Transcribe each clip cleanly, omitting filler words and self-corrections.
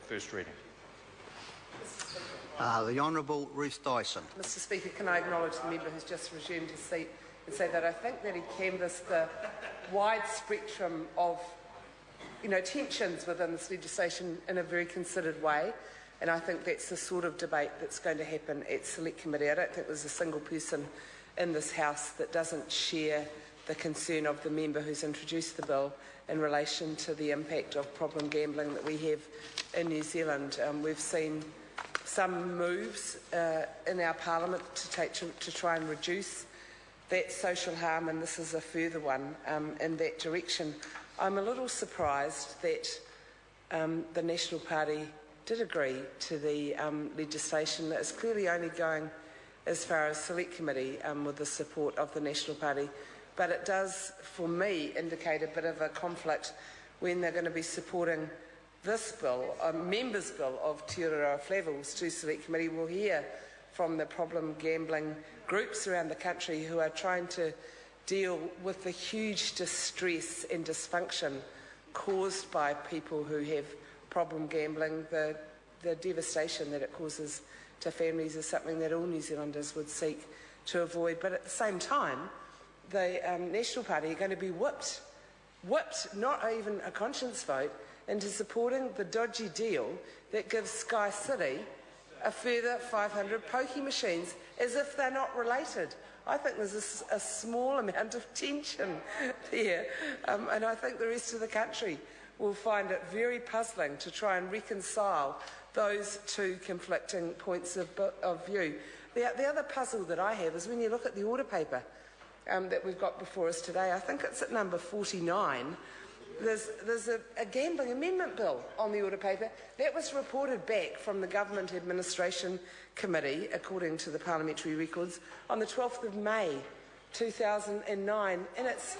first reading. The Honourable Ruth Dyson. Mr Speaker, can I acknowledge the member who's just resumed his seat and say that I think that he canvassed the wide spectrum of tensions within this legislation in a very considered way, and I think that's the sort of debate that's going to happen at Select Committee. I don't think there's a single person in this House that doesn't share the concern of the member who's introduced the bill in relation to the impact of problem gambling that we have in New Zealand. We've seen some moves in our Parliament to try and reduce that social harm, and this is a further one in that direction. I'm a little surprised that the National Party did agree to the legislation that is clearly only going as far as Select Committee with the support of the National Party, but it does, for me, indicate a bit of a conflict when they're going to be supporting this bill, a member's bill of Te Ururoa Flavels to Select Committee. We'll hear from the problem gambling groups around the country who are trying to deal with the huge distress and dysfunction caused by people who have problem gambling. The devastation that it causes to families is something that all New Zealanders would seek to avoid. But at the same time, the National Party are going to be whipped, not even a conscience vote, into supporting the dodgy deal that gives Sky City a further 500 pokie machines, as if they're not related. I think there's a small amount of tension there, and I think the rest of the country will find it very puzzling to try and reconcile those two conflicting points of view. The other puzzle that I have is when you look at the order paper that we've got before us today. I think it's at number 49. There's a gambling amendment bill on the order paper that was reported back from the Government Administration Committee, according to the parliamentary records, on the 12th of May 2009, and it's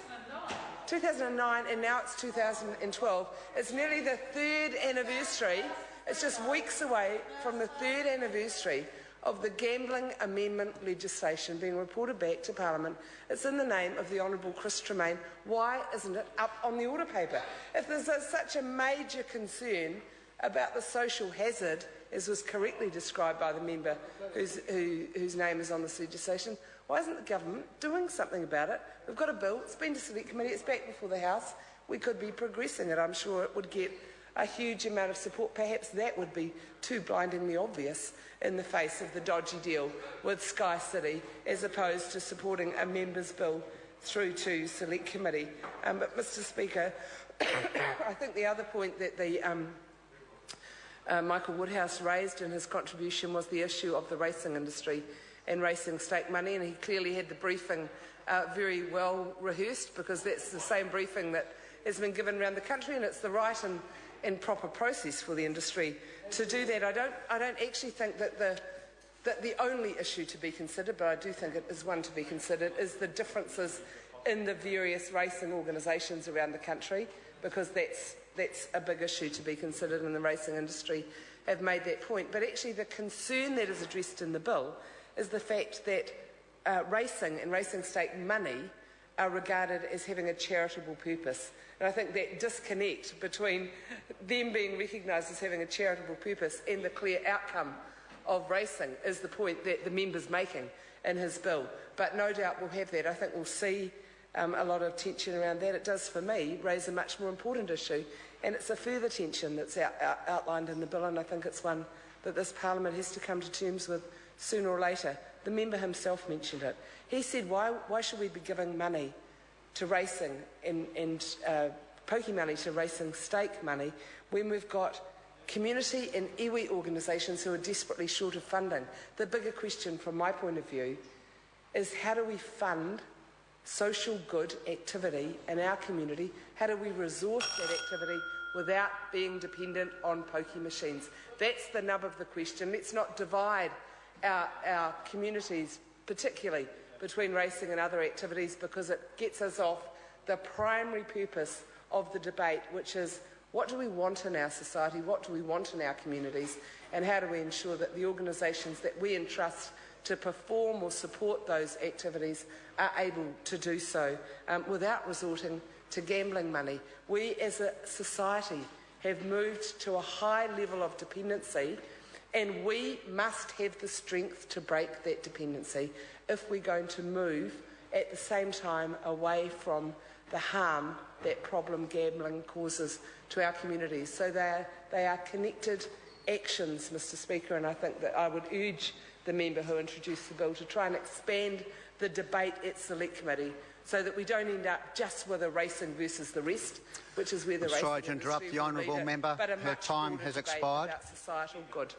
2009, and now it's 2012. It's nearly the third anniversary. It's just weeks away from the third anniversary of the gambling amendment legislation being reported back to Parliament. It's in the name of the Honourable Chris Tremaine. Why isn't it up on the order paper? If there's such a major concern about the social hazard, as was correctly described by the member whose name is on this legislation, why isn't the government doing something about it? We've got a bill, it's been to Select Committee, it's back before the House. We could be progressing it. I'm sure it would get a huge amount of support. Perhaps that would be too blindingly obvious in the face of the dodgy deal with Sky City, as opposed to supporting a member's bill through to Select Committee. But Mr Speaker, I think the other point that the Michael Woodhouse raised in his contribution was the issue of the racing industry and racing stake money, and he clearly had the briefing very well rehearsed, because that's the same briefing that has been given around the country, and it's the right and proper process for the industry to do that. I don't actually think that the only issue to be considered, but I do think it is one to be considered, is the differences in the various racing organisations around the country, because that's a big issue to be considered, and the racing industry have made that point. But actually the concern that is addressed in the bill is the fact that racing and racing stake money are regarded as having a charitable purpose. And I think that disconnect between them being recognised as having a charitable purpose and the clear outcome of racing is the point that the member's making in his bill. But no doubt we'll have that. I think we'll see a lot of tension around that. It does, for me, raise a much more important issue, and it's a further tension that's outlined in the bill, and I think it's one that this Parliament has to come to terms with sooner or later. The member himself mentioned it. He said, why should we be giving money to racing and pokie money to racing stake money when we've got community and iwi organisations who are desperately short of funding? The bigger question from my point of view is, how do we fund social good activity in our community? How do we resource that activity without being dependent on pokie machines? That's the nub of the question. Let's not divide our communities, particularly between racing and other activities, because it gets us off the primary purpose of the debate, which is, what do we want in our society, what do we want in our communities, and how do we ensure that the organisations that we entrust to perform or support those activities are able to do so without resorting to gambling money. We as a society have moved to a high level of dependency, and we must have the strength to break that dependency if we're going to move at the same time away from the harm that problem gambling causes to our communities. So they are connected actions, Mr. Speaker, and I think that I would urge the member who introduced the bill to try and expand the debate at Select Committee so that we don't end up just with a racing versus the rest, which is where the racing Sorry to interrupt the honourable member. Her time has expired. About societal good.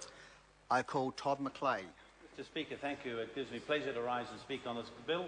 I call Todd McLeay. Mr. Speaker, thank you. It gives me pleasure to rise and speak on this bill.